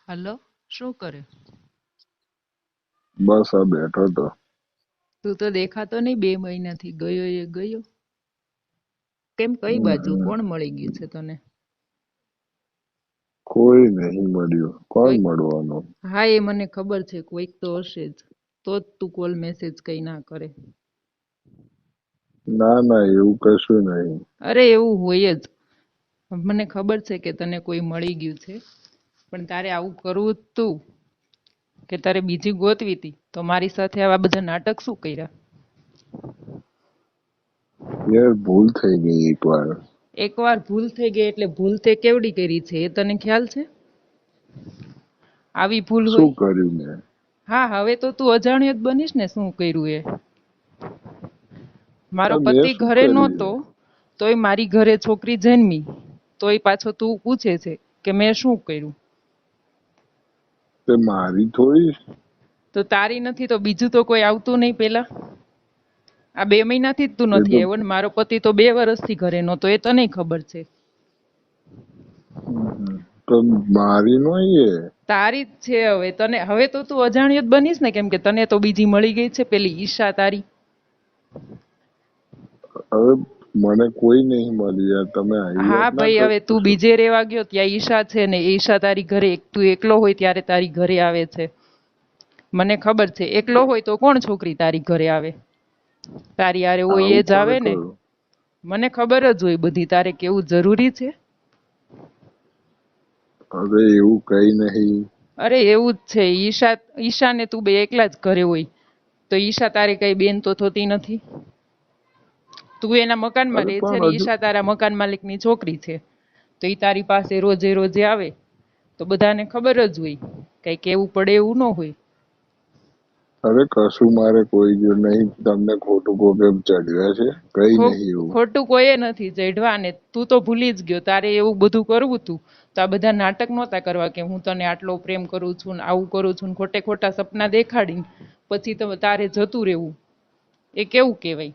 Hello, શું કરે? બસ આ બેઠો તો. તું તો દેખાતો નહીં 2 મહિનાથી. ગયો એ ગયો. કેમ, કઈ બાજુ? હમ. કોણ મળી ગયું છે તને? કોઈ નહીં મળ્યું. કોણ કોઈક? મળવાનું? હા, એ મને ખબર છે, કોઈક તો હશે જ. તો જ તું કોલ મેસેજ કઈ ના કરે. ના ના, એવું કશું નહીં. અરે એવું હોય જ. મને ખબર છે કે તને કોઈ મળી ગયું છે, પણ તારે આવું કરવું જ તું કે તારે બીજી ગોતવી હતી તો મારી સાથે આવા બધા નાટક શું કર્યા? યાર ભૂલ થઈ ગઈ એકવાર. એકવાર ભૂલ થઈ ગઈ એટલે ભૂલ તે કેવડી કરી છે એ તને ખ્યાલ છે? આવી ભૂલ શું હોય? કર્યું મેં? હા, હવે તો તું અજાણ્યો જ બનીશ ને શું કર્યું એ. મારો આ મેં પતિ શું ઘરે કર્યું નહોતો, છે? તોય મારી ઘરે છોકરી જન્મી, તોય પાછો તું પૂછે છે કે મેં શું કર્યું. તે મારી થોડી. તો તારી નથી તો બીજું તો કોઈ આવતું નહીં પેલા? આ 2 મહિનાથી જ તું એ નથી તો આવ્યો ને મારો પતિ તો 2 વર્ષથી ઘરે નહોતો, એ તને ખબર છે. તો મારી નહીં એ. તારી જ છે. હવે તો તું અજાણ્યો જ બનીશ ને, કેમ કે તને તો બીજી મળી ગઈ છે, પેલી ઈશા તારી. હવે મને કોઈ નહીં મળી યાર. તમે આવી હા વાત ના ભાઈ, કરો હવે તું છો. બીજે રહેવા ગયો ત્યાં ઈશા છે ને, એ ઈશા તારી ઘરે તું એકલો હોય ત્યારે તારી ઘરે આવે છે. મને ખબર છે, એકલો હોય તો કોણ છોકરી તારી ઘરે આવે? તારી હારે હોય આવું એ જ કોને આવે ને. કહ્યું? મને ખબર જ હોય બધી. તારે કેવું જરૂરી છે? હવે એવું કઈ નહીં. અરે એવું જ છે. ઈશાને તું બે એકલા જ ઘરે હોય તો ઈશા તારી કઈ બેન તો થતી નથી. તું એના મકાનમાં અરે રહે છે પણ ને હજુ ઈશા તારા મકાન માલિકની છોકરી છે, તો ઈ તારી પાસે રોજે રોજે આવે તો બધાને ખબર જ હોય. કઈ કેવું પડે એવું ન હોય. અરે કશું મારે કોઈ જો નહીં. તમને ખોટું કોકે ચડ્યા છે? કઈ નહીં એવું. ખોટું કોઈએ નથી ચઢવા ને. તું તો ભૂલી જ ગયો. તારે એવું બધું કરવું તું તો આ બધા નાટક નહોતા કરવા કે હું તને આટલો પ્રેમ કરું છું ને આવું કરું છું ને ખોટે ખોટા સપના દેખાડીને પછી તો તારે જતું રહેવું. એ કેવું કહેવાય?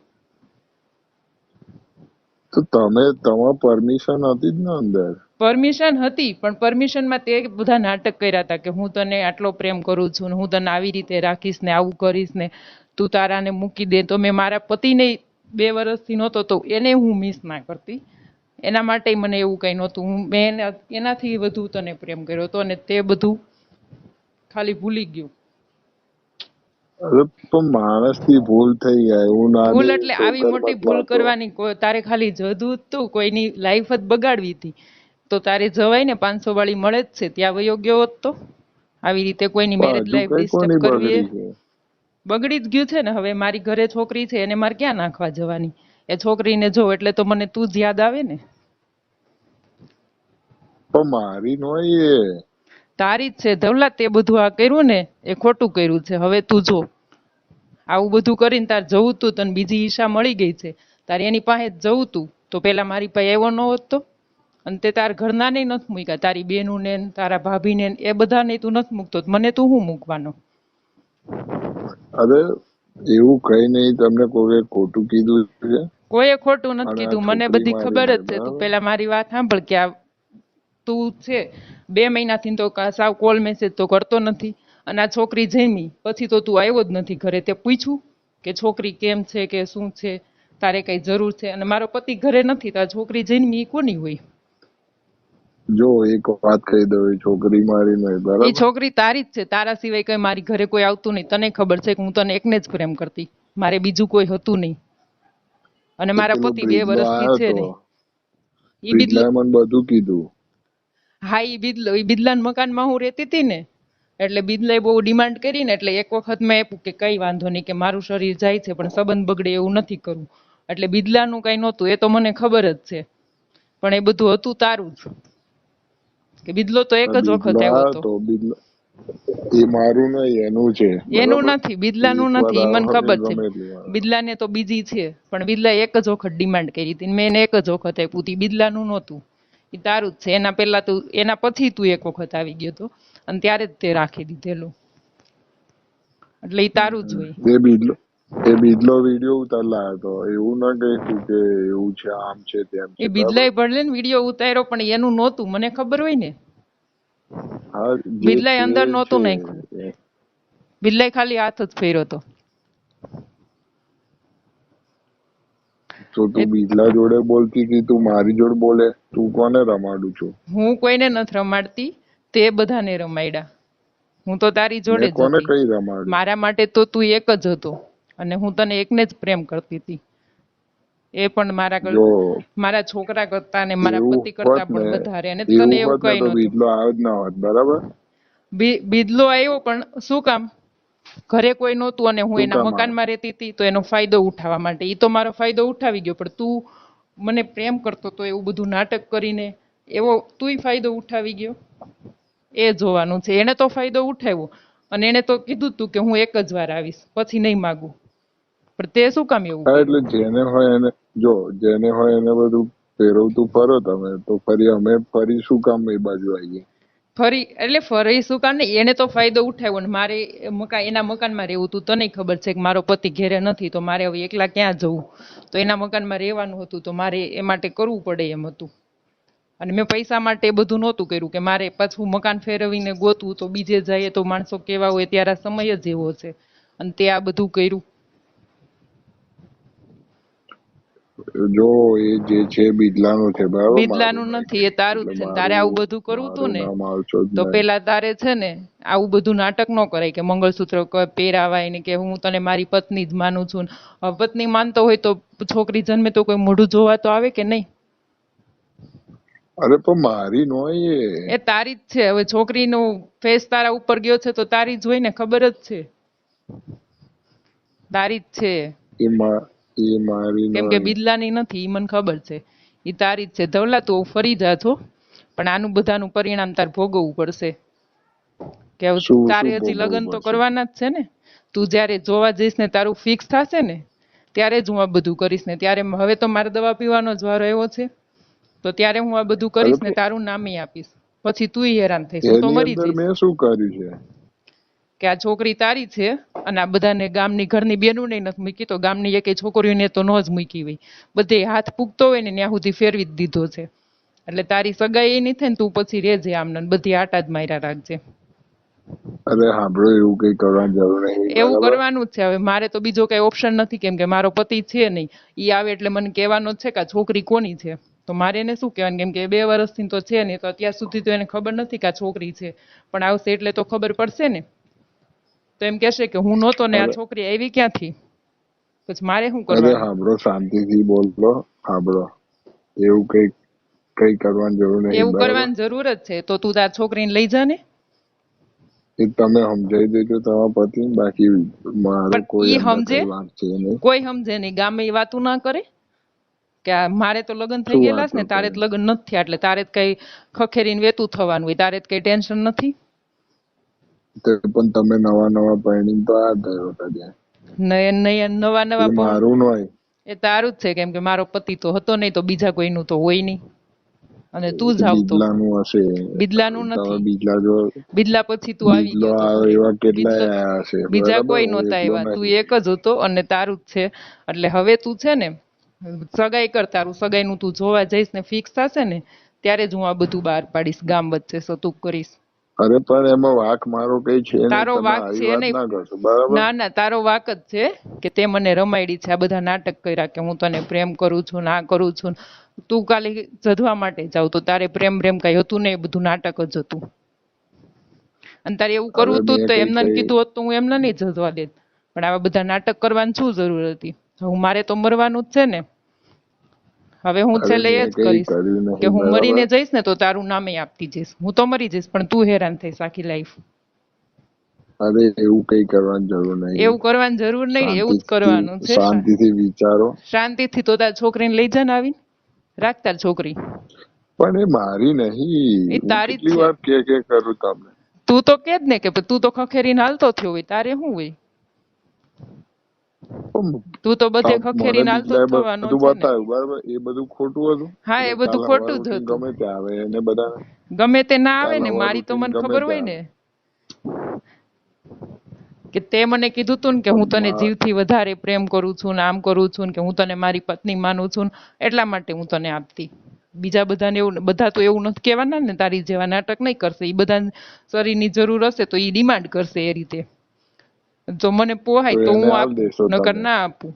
તો તમે તમારી પરમિશન હતી જ ને અંદર. પરમિશન હતી, પણ પરમિશનમાં તે બધા નાટક કર્યા હતા કે હું તને આટલો પ્રેમ કરું છું ને હું તને આવી રીતે રાખીશ ને આવું કરીશ ને તું તારાને મૂકી દે. તો મેં મારા પતિને 2 વર્ષથી નહોતો તો એને હું મિસ ના કરતી. એના માટે મને એવું કંઈ નહોતું. મેં એનાથી વધુ તને પ્રેમ કર્યો હતો અને તે બધું ખાલી ભૂલી ગયું. અરે પણ માણસથી ભૂલ થઈ જાય એવું ભૂલ નાની એટલે આવી મોટી છોકરમાં જ ભૂલ વાતો. કરવાની તારે ખાલી જતું તું, કોઈની લાઈફ જ બગાડવી હતી તો તારે જવાય ને. 500 વાળી મળે જ છે, ત્યાં વયો ગયો હોત તો. આવી રીતે કોઈની પણ મેરેજ હજુ લાઈફ કઈ ડિસ્ટર્બ કોની કરવી એ બગડી છે? બગડી જ ગયું છે ને. હવે મારી ઘરે છોકરી છે, એને મારે ક્યાં નાખવા જવાની? એ છોકરીને જો એટલે તો મને તું જ યાદ આવે ને. પણ મારી નોય એ. તારી જ છે ધવલા. તે બધું આ કર્યું ને એ ખોટું કર્યું છે. હવે તું જો આવું બધું કરીને તાર જવું તું, તને બીજી ઈશા મળી ગઈ છે, તારે એની પાસે જ જવું તું તો પેલા મારી પાસે આવ્યો ન હોત તો? અને તે તાર ઘરના ને નથી મૂક્યા, તારી બેનું ને તારા ભાભીને એ બધાને તું નથી મૂકતો, મને તું શું મૂકવાનો? અરે એવું કઈ નહીં. તમને કોઈ ખોટું કીધું છે? કોઈએ ખોટું નથી અને આ કીધું, મને છોકરી બધી મારી ખબર જ નહીં, છે. તું બરાબર. પેલા મારી વાત સાંભળ કે આ તું છે 2 મહિનાથી તો સાવ કોલ મેસેજ તો કરતો નથી. અને આ છોકરી જમી પછી તો તું આવ્યો જ નથી ઘરે. તે પૂછ્યું કે છોકરી કેમ છે કે શું છે, તારે કઈ જરૂર છે? અને મારો પતિ ઘરે નથી તો આ છોકરી જન્મી એ કોની હોય? જો એક વાત કહી દઉં, એ છોકરી મારી નહીં, એ બરાબર. છોકરી તારી જ છે. તારા સિવાય કઈ મારી ઘરે કોઈ આવતું નહીં. તને ખબર છે કે હું તને એકને જ પ્રેમ કરતી, મારે બીજું કોઈ હતું નહીં. અને તો મારા પેલો પતિ બે બ્રિજલો વર્ષથી આવ્યો છે તો. ને. ઈ બિદલો. બ્રિજલાએ મને બધું કીધું. હા, ઈ બિદલાના મકાનમાં હું રહેતી હતી ને, એટલે બિદલાએ બહુ ડિમાન્ડ કરી ને એટલે એક વખત મેં આપ્યું કે કઈ વાંધો નહીં, કે મારું શરીર જાય છે પણ સંબંધ બગડે એવું નથી કરવું. એટલે બિદલાનું કઈ નહોતું, એ તો મને ખબર જ છે. પણ એ બધું હતું તારું જ. કે બિદલો તો એક આ જ વખત બ્રિજલો આવ્યો આવ્યો હતો. તો. બ્રિજલો એ મારું નહીં, એનું છે, એનું બરાબર. નથી, એ બિદલાનું એક વાર નથી, ઈ મને આવ્યો ને ખબર છે. ગમે એટલી વાર. બિદલાને તો બીજી છે, પણ બિદલાએ એક જ વખત ડિમાન્ડ કરી હતી, મેં એને એક જ વખત આપ્યું હતું. બિદલાનું નહોતું, એ તારું જ છે. એના પહેલા તું, એના પછી તું એક વખત આવી ગયો હતો અને ત્યારે જ તે રાખી દીધેલું, એટલે એ તારું જ હોય. એ બીજલો વિડીયો ઉતાર લાવ્યો તો. એવું ના કહેતું કે એવું છે, આમ છે, તેમ એ છે, બરાબર. બિદલાએ ભલે ને વિડીયો ઉતાર્યો પણ એનું નહોતું, મને ખબર હોય ને. હા જે બિરલાએ છે અંદર છે નહોતું નાખ્યું, બિરલાએ ખાલી હાથ જ ફેર્યો હતો. તો તું બિરલા જોડે બોલતી હતી, તું મારી જોડે બોલે, તું કોને રમાડું છું? હું કોઈને નથી રમાડતી, તે બધાને રમાડ્યા. હું તો તારી જોડે મેં જ કોને હતી. કઈ રમાડ્યું? મારા માટે તો તું એક જ હતો અને હું તને એકને જ પ્રેમ કરતી હતી. એ પણ જો મારા છોકરા કરતા ને મારા એવું પતિ કરતા હોત પણ ને, વધારે. અને તને એવું ને કઈ તો નહોતું. બિરલો આવ્યો જ ના હોત, બરાબર? બિદલો આવ્યો પણ શું કામ? ઘરે કોઈ નહોતું અને હું શું એના કામ આવે? મકાનમાં રહેતી હતી, તો એનો ફાયદો ઉઠાવવા માટે. ઈ તો મારો ફાયદો ઉઠાવી ગયો, પણ તું મને પ્રેમ કરતો તો એવું બધું નાટક કરીને એવો તુંય ફાયદો ઉઠાવી ગયો. એ જોવાનું છે. એને તો ફાયદો ઉઠાવ્યો અને એને તો કીધું તું કે હું એક જ વાર આવીશ, પછી નહીં માગું. પણ તે શું કામ એવું હા, કર્યું? એટલે જેને હોય એને, જો જેને હોય એને બધું ફેરવતું ફરો તમે, તો ફરી અમે ફરી શું કામ એ બાજુ આવીએ? ફરી શું કામ નહીં, એને તો ફાયદો ઉઠાવ્યો ને મારે એના મકાનમાં રહેવું હતું. તને ખબર છે કે મારો પતિ ઘેરે નથી, તો મારે હવે એકલા ક્યાં જવું? તો એના મકાનમાં રહેવાનું હતું, તો મારે એ માટે કરવું પડે એમ હતું. અને મેં પૈસા માટે એ બધું નહોતું કર્યું કે મારે પાછું મકાન ફેરવીને ગોતવું, તો બીજે જઈએ તો માણસો કેવા હોય, ત્યારે સમય જ એવો છે. અને તે આ બધું કર્યું. જો એ જે છે બિરલાનું છે, બરાબર? મારું બિદલાનું નહીં. નથી, એ તારું એટલે જ છે ને. તારે મારું આવું બધું કરવું હતું મારું ને, નામ આવશો જ તો નહીં. પેલા તારે છે ને આવું બધું નાટક ન કરાય કે મંગળસૂત્ર પહેરાવાય ને કે હું તને મારી પત્ની જ માનું છું. હવે પત્ની માનતો હોય તો છોકરી જન્મે તો કોઈ મોઢું જોવા તો આવે કે નહીં? અરે પણ મારી નો એ. એ તારી જ છે. હવે છોકરીનો ફેસ તારા ઉપર ગયો છે તો તારી જ હોય ને, ખબર જ છે. તારી જ છે. એ મારી નો. કેમ કે બિદલાની નથી, ઈ મને ખબર છે. ઈ તારી જ છે. ધવલા તું ફરી જા છો, પણ આનું બધાનું પરિણામ તાર ભોગવવું પડશે. કે હવે શું તારે શું હજી ભોગવવું લગ્ન તો પડશે? કરવાના જ છે ને. તું જ્યારે જોવા જઈશ ને તારું ફિક્સ થશે ને, ત્યારે જ હું આ બધું કરીશ ને. ત્યારે હવે તો મારે દવા પીવાનો જ વારો આવ્યો છે, તો ત્યારે હું આ બધું અરે કરીશ ને, તારું નામે આપીશ. પછી તુંય હેરાન થઈશ, હું તો એની મરી અંદર જઈશ. મેં શું કર્યું છે? કે આ છોકરી તારી છે અને આ બધાને ગામની ઘરની બેનું ને નથી મૂકી, તો ગામની એકેય છોકરીઓને તો ન જ મૂકી હોય. બધે હાથ પૂગતો હોય ને ત્યાં સુધી ફેરવી જ દીધો છે. એટલે તારી સગાઈ એ નહીં થાય ને, તું પછી રેજે આમને, બધી આટા જ માર્યા રાખજે. અરે સાંભળો, એવું કઈ કરવાની જરૂર નહીં, એવું બરાબર? કરવાનું જ છે. હવે મારે તો બીજો કઈ ઓપ્શન નથી, કેમ કે મારો પતિ છે નહીં. ઈ આવે એટલે મને કહેવાનો જ છે કે આ છોકરી કોની છે. તો મારે એને શું કહેવાનું, કેમ કે 2 વર્ષથી તો છે નહીં, તો અત્યાર સુધી તો એને ખબર નથી કે આ છોકરી છે. પણ આવશે એટલે તો ખબર પડશે ને. તો એમ કહેશે કે હું નહોતો ને આ અરે છોકરી આવી ક્યાંથી? પછી મારે શું અરે કરવાનું? સાંભળો, શાંતિથી બોલો. સાંભળો, એવું કઈ કરવાની જરૂર નહીં, એવું બરાબર? કરવાની જરૂર જ છે, તો તું તાર છોકરીને લઈ જા ને. એ તમે સમજાઈ દેજો તમારા પતિને, બાકી મારો પણ કોઈ ઈ અંદર સમજે, કઈ વાત છે નહીં. કોઈ સમજે નહીં. ગામે એ વાતું ના કરે કે આ મારે તો લગ્ન થઈ શું ગયેલા છે વાતો ને, તારે કરે? જ લગ્ન નથી થયા, એટલે તારે જ કઈ ખખેરીને વેતું થવાનું હોય, તારે જ કઈ ટેન્શન નથી. તે પણ તમે નવા પરણીને તો આ ગયો હતા ત્યાં. નહીં નવા એ નવા મારું નોય. એ તારું જ છે, કેમ કે મારો પતિ તો હતો નહીં, તો બીજા કોઈનું તો હોય નહીં. અને તું જ એ આવતો. બિદલાનું હશે. બિદલાનું તમે નથી. બિદલા જો, બિદલા પછી તું આવી બિદલો ગયો તો આવે ઘરે. એવા કેટલાય બિદલો આયા હશે, બીજા બરાબર? કોઈ હું નહોતા એકલો આવ્યા, તું નહીં. એક જ હતો અને તારું જ છે. એટલે હવે તું છે ને સગાઈ કર, તારું સગાઈનું તું જોવા જઈશ ને ફિક્સ થશે ને, ત્યારે જ હું આ બધું બહાર પાડીશ, ગામ વચ્ચે સતુક કરીશ. અરે પણ એમાં વાક મારો કઈ છે નહીં, તારો તમે વાક આવી છે વાત નહીં. ના કરશો, બરાબર? ના તારો વાક જ છે કે તે મને રમાડી છે, આ બધા નાટક કર્યા કે હું તને પ્રેમ કરું છું, ના કરું છું. તું ખાલી જધવા માટે જાવ, તો તારે પ્રેમ કઈ હતું ને, એ બધું નાટક જ હતું. અને તારે એવું અરે કરવું હતું મેં તો કઈ એમને કઈ કીધું હોત તો હું એમને નહીં જજવા દેત. પણ આવા બધા નાટક કરવાની શું જરૂર હતી? હું મારે તો મરવાનું જ છે ને. હવે હું અરે છેલ્લે એ મેં જ કઈ કરીશ કર્યું કે નહીં, હું બરાબર? મરીને જઈશ ને, તો તારું નામે આપતી જઈશ. હું તો મરી જઈશ, પણ તું હેરાન થઈશ આખી લાઈફ. અરે એવું કઈ કરવાની જરૂર નહીં. એવું કરવાની જરૂર નહીં, એવું જ શાંતિથી કરવાનું છે. શાંતિથી વિચારો. શાંતિથી તો તાર છોકરીને લઈ જા ને આવીને. રાખ તાર છોકરી. પણ એ મારી નહીં. એ હું તારી જ કેટલી છે. વાર કે કરું તમને? તું તો કે જ ને કે તું તો ખખેરીને હાલતો થયો હોય, તારે શું હોય? પણ તું તો બધે મને ખખેરીને હાલતો જ બીજાએ થવાનો બધું છે ને. બતાવ્યું, બરાબર? એ બધું ખોટું હતું. હા, એ એટલે બધું કાલ સવાર ખોટું જ ઉઠીને હતું. ગમે ત્યાં આવે એને બધાને. ગમે તે ના આવે કાલ ને, સવાર મારી તો ઉઠીને મને ગમે ખબર હોય ત્યાં ને આવે. કે તે મને કીધું તું ને કે હું તને પણ જીવથી વધારે પ્રેમ કરું છું ને આમ કરું છું ને, કે હું તને મારી પત્ની માનું છું ને, એટલા માટે હું તને આપતી. બીજા બધાને એવું, બધા તો એવું નથી કહેવાના ને તારી જેવા નાટક નહીં કરશે. ઈ બધા શરીરની જરૂર હશે તો ઈ ડિમાન્ડ કરશે એ રીતે. જો મને પોહાય તો તો એને હું હાલ આપું, દેશો નકર તમે ના આપું.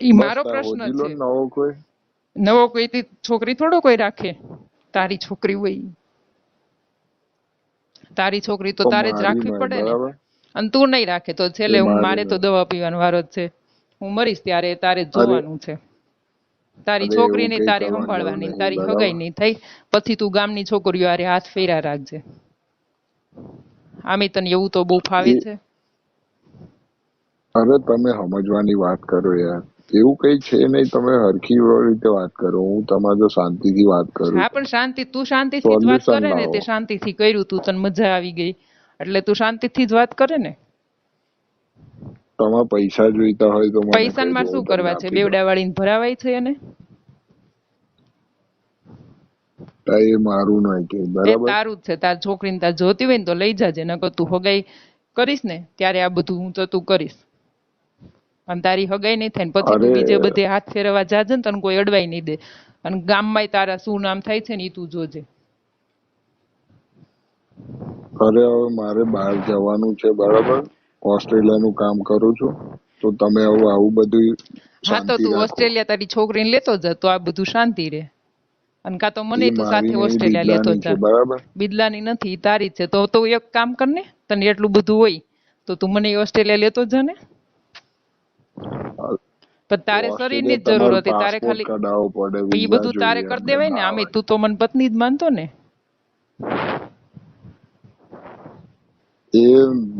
ઈ બસ મારો તાર પ્રશ્ન હોજી લો છે. ને નવો કોઈ નવો કોઈ છોકરી થોડો કોઈ રાખે, તારી છોકરી હોય ઈ. તારી છોકરી તો પણ તારે જ મારી રાખવી નહીં પડે ને. બરાબર અને તું નહીં રાખે તો છેલ્લે એ મારી મારે તો નહીં દવા પીવાનો વારો જ છે. હું મરીશ ત્યારે તારે જ અરે જોવાનું છે. તારી અરે એવું છોકરીને કઈ તારે કરવાની જરૂર સંભાળવાની, નહીં તારી હગાઈ બરાબર નહીં થઈ પછી તું ગામની છોકરીઓ હારે હાથ ફેર્યા રાખજે. આમે તને એવું તો બહુ ફાવે એ છે. અરે તમે સમજવાની વાત કરો યાર, એવું કઈ છે નહીં, તમે હરખી રીતે વાત કરો. હું તમારે જો શાંતિથી વાત કરું હા છું, પણ શાંતિ, તું શાંતિથી જ વાત સોલ્યુશન કરે ને, લાવો. તે શાંતિથી કર્યું તું, તને મજા આવી ગઈ એટલે તું શાંતિથી જ વાત કરે ને. તમારે પૈસા જોઈતા હોય તો મને પૈસાને કહેજો, માં હું શું તમને કરવા છે? આપી દઉં. બેવડા વાળીને ભરાવાય છે એને. એ મારું નહીં કે એ બરાબર. તારું જ છે. તાર છોકરીને તાર જોતી હોય ને તો લઈ જાજે, નકર તું હગાઈ કરીશ ને ત્યારે આ બધું હું તો તું કરીશ. અને તારી હગાઈ નહીં થાય ને પછી તું અરે બીજે બધે હાથ ફેરવા જાજે ને તને કોઈ અડવાઈ નહીં દે. અને ગામમાંય તારા શું નામ થાય છે ને ઈ તું જોજે. અરે હવે મારે બહાર જવાનું છે બરાબર, ઓસ્ટ્રેલિયાનું કામ કરું છું, તો તમે હવે આવું બધું હા તો શાંતિ તું રાખો. ઓસ્ટ્રેલિયા તારી છોકરીને લેતો જા તો આ બધું શાંતિ રહે. અને કાં તો મને એ તું મારી સાથે નહીં, ઓસ્ટ્રેલિયા લેતો બિદલાની છે જા. બરાબર. બિદલાની નથી, ઈ તારી જ છે. તો એક કામ કર ને, તને એટલું બધું હોય તો તું મને ઓસ્ટ્રેલિયા લેતો જા ને. પણ તારે શરીરની ઓસ્ટ્રેલિયા જ જરૂર તમારો હતી, તારે પાસપોર્ટ ખાલી કઢાવવો પડે, ઈ વિઝા બધું તારે જોઈએ કરી અમને દેવાય ને. આમે બહાર. તું તો મને પત્ની જ માનતો ને. એ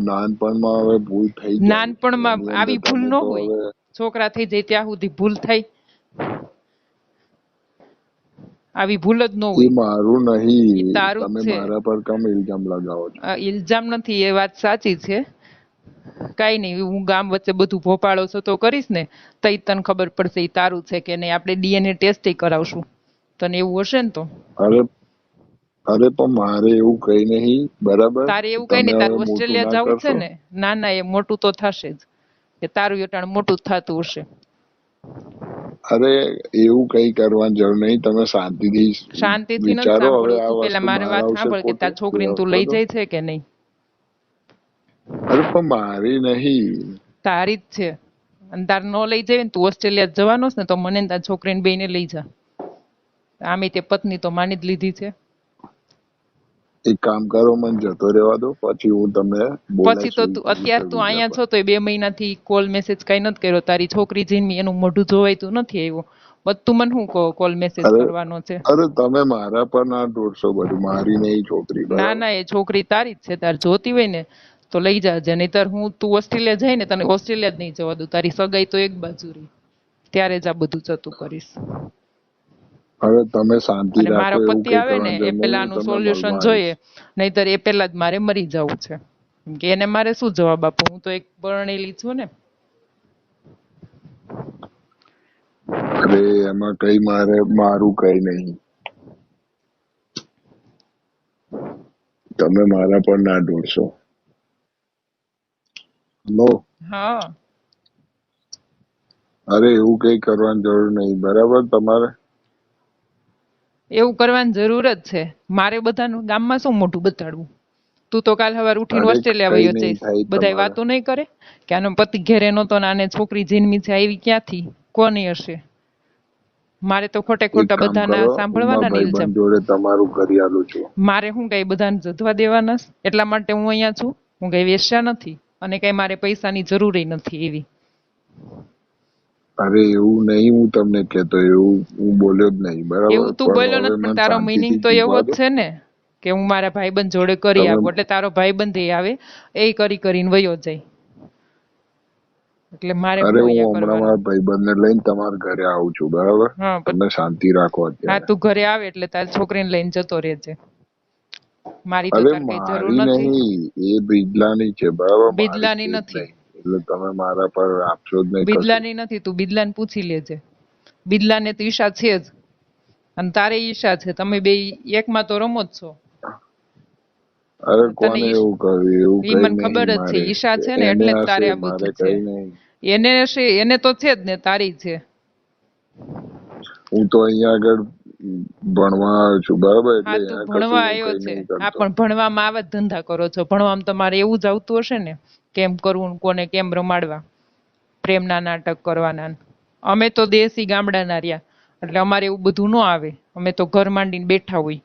નાનપણમાં હવે ભૂલ થઈ જાય, નાનપણમાં એની અંદર આવી ભૂલ તમે ન તો હોય. હવે. છોકરા થઈ જાય ત્યાં સુધી ભૂલ થાય, આવી ભૂલ જ ન એ હોય. મારું ઈ નહીં, તારું જ તમે છે. મારા પર કેમ ઇલ્ઝામ લગાવો છો? ઇલ્ઝામ નથી, એ વાત સાચી છે. કાઈ નહીં, હું ગામ વચ્ચે બધું ભોપાળો તો કરીશ ને તઈ તને ખબર પડશે ઈ તારું છે કે નહીં. આપણે DNA ટેસ્ટ કરાવશું તને એવું હશે ને તો. અરે અરે પણ મારે એવું કઈ નહીં બરાબર. તારે એવું કઈ તમે નહીં, તારે હવે મોટું ઓસ્ટ્રેલિયા ના જવું છે કરશો. ને. ના ના, એ મોટું તો થશે જ, કે તારું અટાણ મોટું જ થતું હશે. અરે એવું કઈ કરવાની જરૂર નહીં, તમે શાંતિથી શાંતિથી નથી વિચારો. હવે સાંભળવું. આ તું પેલા વસ્તુ મારી બહાર વાત આવશે સાંભળ કે તાર ખોટું તો છોકરીને તું આવશે લઈ તો. જાય છે કે નહીં. અરે પણ મારી નહીં. તારી જ છે. અને તાર ન લઈ જાય ને, તું ઓસ્ટ્રેલિયા જવાનો છે ને તો મને ને તાર છોકરીને બેયને લઈ જા. આમે તે પત્ની તો માની જ લીધી છે. એક કામ કરો, મને જતો રહેવા દો, પછી હું તમને પછી તો બોલાવીશું તું અત્યારે તું અહીંયા છો તો 2 મહિનાથી કોલ મેસેજ કઈ નથી કર્યો. તારી છોકરી જઈને એનું મોઢું જોવાયતું નથી આવ્યું. બધું મને શું કોલ મેસેજ અરે કરવાનો છે. અરે તમે મારા પર ના દોડશો બધું, મારી નહીં છોકરી ના બરાબર. ના, એ છોકરી તારી જ છે. તાર જોતી હોય ને તો લઈ જાજે, નહીતર તું ઓસ્ટ્રેલિયા જાય ને તને ઓસ્ટ્રેલિયા જ નહીં જવા દઉં. તારી સગાઈ તો એક બાજુ રહી, ત્યારે જ આ બધું જતું કરીશ. હવે તમે શાંતિ અને રાખો, મારો એવું પતિ કઈ આવે ને કરવાની એ જરૂર પેલા નહીં, આનું તમે સોલ્યુશન મળવા આવીશ. જોઈએ, નહીતર એ પેલા જ મારે મરી જવું છે. કેમ કે એને મારે શું જવાબ આપું, હું તો એક પરણેલી છું ને. અરે એમાં કઈ મારું કઈ નહીં, તમે મારા પર ના દોડશો. લો. હા, અરે એવું કઈ કરવાની જરૂર નહીં બરાબર તમારે. એવું કરવાની જરૂર જ છે. મારે બધાનું ગામમાં શું મોઢું બતાડવું. તું તો કાલ સવાર ઉઠીને અરે ઓસ્ટ્રેલિયા કઈ વયો નહીં જઈશ. થાય બધાય તમારે. વાતો નહીં કરે કે આનો પતિ ઘેરે નહોતો ને આને છોકરી જન્મી છે, આવી ક્યાંથી, કોની હશે. મારે તો ખોટે એક ખોટા કામ બધાના કરો, હું મારા સાંભળવાના ને ઇલ્ઝામ. ભાઈબંધ જોડે તમારું કરી આલું છું. મારે હું કઈ બધાને જધવા દેવાના છે? એટલા માટે હું અહીંયા છું. હું કઈ વેશ્યા નથી અને કઈ મારે પૈસાની જરૂર નથી એવી. અરે એવું નહીં, હું તમને કહેતો, એવું હું બોલ્યો જ નહીં બરાબર. એવું તું પણ બોલ્યો હવે નથી, પણ મને તારો મિનિંગ શાંતિથી તો એવો જીવવા જ દો. છે ને કે હું મારા ભાઈબંધ જોડે કરી તમે આપું. એટલે તારો ભાઈબંધ એ આવે, એ કરીને વયો જાય. એટલે મારે અરે હું હું અહીંયા હમણાં કરવાનું. મારા ભાઈબંધને લઈને તમારા ઘરે આવું છું બરાબર. હા તમે શાંતિ રાખો હા, અત્યારે. તું ઘરે આવે એટલે તારી છોકરીને લઈને જતો રહેજે. મારી તો અરે તાર કઈ જરૂર મારી નથી. નહીં, એ બિદલાની છે બરાબર, મારી બિદલાની છે જ નથી. નહીં. એટલે તમે મારા પર આપશો જ નહીં કશું. બિદલાની નથી, તું બિદલાને પૂછી લેજે. બિદલાને તો ઈચ્છા છે જ અને તારે ઈચ્છા છે. તમે બે એકમાં તો રમો જ છો. અરે તને કોને એવું કર્યું? એવું ઈ કઈ મને ખબર નહીં જ છે. મારે. ઈચ્છા છે ને એને એટલે જ તારે હશે, આ મારે બધું છે. કઈ નહીં. એને હશે, એને તો છે જ ને, તારી છે. હું તો અહીંયા આગળ ભણવા આવ્યો છું બરાબર, હા એટલે તું અહીંયા ભણવા કશું હું આવ્યો કઈ છે. નહીં હા કરતો. પણ ભણવામાં આવા જ ધંધા કરો છો. ભણવામાં તમારે એવું જ આવતું હશે ને, કેમ કરવું ને કોને કેમ રમાડવા, પ્રેમના નાટક કરવાના ને. અમે તો દેશી ગામડાના રહ્યા, એટલે અમારે એવું બધું ન આવે. અમે તો ઘર માંડીને બેઠા હોય.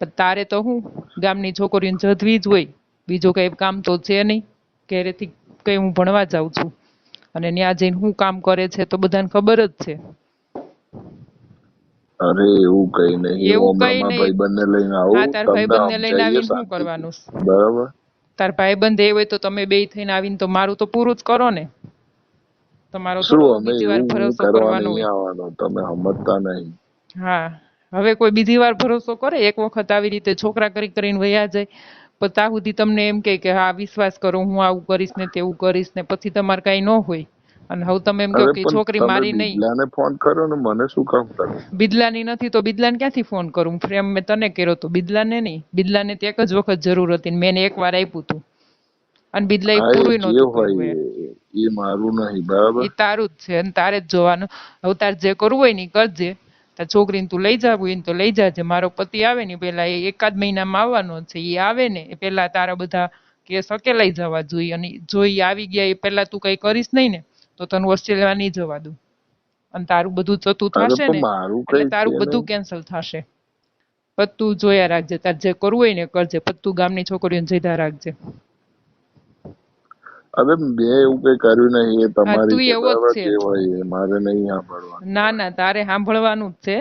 પણ તારે તો હું ગામની છોકરીઓને જધવી જ હોય, બીજું કઈ કામ તો છે નહીં. ઘરેથી કઈ હું ભણવા જાઉં છું, અને ત્યાં જઈને હું કામ કરે છે તો બધાને ખબર જ છે. અરે એવું કઈ નહીં, એવું હું કઈ હમણાં નહીં. ભાઈબંધને લઈને હા આવું, તાર તમને ભાઈબંધને લઈને સમજાવીએ આવીને શું શાંતિથી, કરવાનું? બરાબર. તાર ભાઈબંધ એ હોય તો તમે બે થઈને આવીને તો મારું તો પૂરું જ કરો ને. તમારો શું થોડો અમે બીજી વાર એવું હું ભરોસો કરવા કરવાનો નહીં હોય. આવવાનો, તમે સમજતા નહીં. હા હવે કોઈ બીજી વાર ભરોસો કરે? એક વખત આવી રીતે છોકરા કરીને વયા જાય, પણ ત્યાં સુધી તમને એમ કે હા વિશ્વાસ કરો, હું આવું કરીશ ને તેવું કરીશ ને, પછી તમારે કઈ ન હોય. અને હવે તમે એમ કહો અરે કે પણ છોકરી તમે મારી નહીં. બિદલાને ફોન કર્યો ને, મને શું કામ કરો? બિદલાની નથી તો બિદલાને ક્યાંથી ફોન કરું? ફ્રેમ મેં તને કર્યો તો, બિદલાને નહીં. બિદલાને તે એક જ વખત જરૂર હતી ને મેં એને એક વાર આપ્યું હતું, અને બિદલા એ હા એ પૂરું જે નહોતું હોય કર્યું. એ મારું નહીં, બરાબર. એ તારું જ છે અને તારે જ જોવાનું. હવે તારે જે કરવું હોય ને ઈ કરજે. તાર છોકરીને તું લઈ જાવું હોય ને તો લઈ જાજે. મારો પતિ આવે ને પેલા એ એકાદ મહિનામાં આવવાનો છે. એ આવે ને એ પેલા તારા બધા કેસ લઈ જવા જોઈએ, અને જો એ આવી ગયા એ પેલા તું કઈ કરીશ નહીં ને તો તને ઓસ્ટ્રેલિયા નહીં જવા દઉં. અને તારું બધું જતું અરે થશે પણ ને મારું એટલે કઈ છે તારું બધું નહીં. કેન્સલ થશે. પણ તું જોયા રાખજે, તાર જે કરવું હોય ને કરજે. પણ તું ગામની છોકરીઓને જઈધા રાખજે. અરે મેં એવું કઈ કર્યું નહીં, એ હા તમારી તું છે એવો જ બરાબર, છે. જે હોય એ મારે નહીં સાંભળવાનું. ના ના તારે સાંભળવાનું જ છે,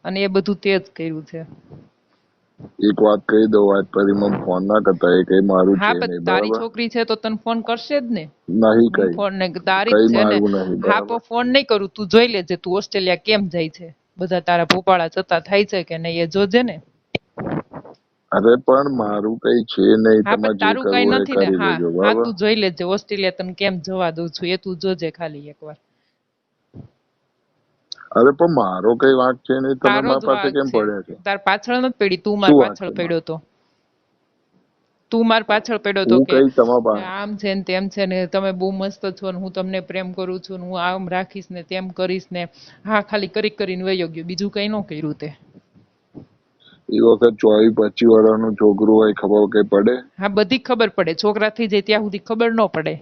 અને એ બધું તે જ કર્યું છે. એક વાત કહી દઉં, આજ પછી મને ફોન ના કરતા, એ કઈ મારું હા છે પણ નહીં, તારી બરાબર. છોકરી છે તો તને ફોન કરશે જ ને. નહીં હું કઈ, ફોન ને તારી જ કઈ છે ને. મારું નહીં, હા બરાબર. પણ ફોન નહીં કરું. તું જોઈ લેજે તું ઓસ્ટ્રેલિયા કેમ જાય છે. બધા તારા ભોપાળા જતા થાય છે કે નહીં એ જોજે ને. અરે પણ મારું કઈ છે નહીં, હા પણ તમારે જે તારું કઈ કરવું હોય એ નથી ને. કરી હા લેજો, હા બરાબર. તું જોઈ લેજે ઓસ્ટ્રેલિયા તને કેમ જવા દઉં છું એ તું જોજે ખાલી એકવાર. અરે પણ મારો કઈ વાંક છે નહીં, તમે તારો મારા જ પાસે વાંક કેમ છે. પડ્યા છો? તાર પાછળ નથી પડી, તું માર શું વાંક પાછળ છે મારો? પડ્યો તો. તું માર પાછળ પડ્યો તો હું કે કઈ તમારા પાસે? આમ છે ને તેમ છે ને, તમે બહુ મસ્ત છો ને હું તમને પ્રેમ કરું છું ને હું આમ રાખીશ ને તેમ કરીશ ને. હા ખાલી કરીને વયો ગયો, બીજું કઈ ન કર્યું તે. એ વખત 24-25 વર્ષનું છોકરું હોય, ખબર કઈ પડે? હા બધી ખબર પડે. છોકરા થઈ જાય ત્યાં સુધી ખબર ન પડે.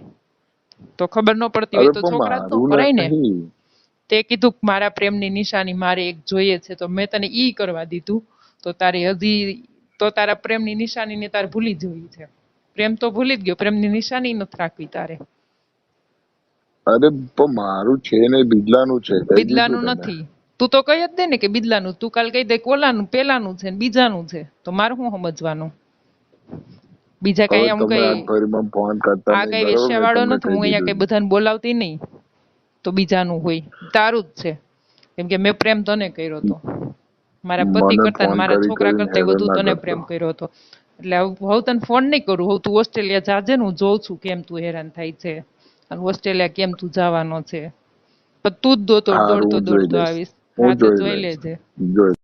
તો ખબર ન પડતી અરે હોય તો પણ છોકરા જ ન મારું કરાય ને. નહીં. તે કીધું કે મારા પ્રેમની નિશાની મારે એક જોઈએ છે, તો મેં તને ઈ કરવા દીધું. તો તારી હજી તો તારા પ્રેમની નિશાનીને તારે ભૂલી જવી છે. પ્રેમ તો ભૂલી જ ગયો, પ્રેમની નિશાની નથી રાખવી તારે. અરે પણ મારું છે નહીં, બિદલાનું છે, કહી દીધું બિદલાનું તને. નથી. તું તો કહી જ દે ને કે બિદલાનું. તું કાલ કહી દે કે ઓલાનું પેલાનું છે ને બીજાનું છે, તો મારે શું સમજવાનું? બીજા હવે કઈ હું તમે કઈ આજ ફરીમાં ફોન કરતા આ નહીં, કઈ બરાબર, વેશ્યા મેં વાળો તમને નથી. કહી હું અહીંયા દીધું કઈ છે. બધાને બોલાવતી નહીં તો બીજાનું હોય. તારું જ છે, કેમ કે મેં પ્રેમ તને કર્યો હતો. મારા પતિ મને કરતા ને ફોન મારા કરી છોકરા કરીને કરતા હેરાન વધુ ના તને કરતો. પ્રેમ કર્યો હતો. એટલે હવે તને ફોન નહીં કરું. હવે તું ઓસ્ટ્રેલિયા જાજે ને, હું જોઉં છું કેમ તું હેરાન થાય છે, અને ઓસ્ટ્રેલિયા કેમ તું જવાનો છે. પણ તું જ હારું, હું જોઈ દોડતો લઈશ, આવીશ. હું હા તો જોઈ જોઈ લઈશ, લેજે. જોઈ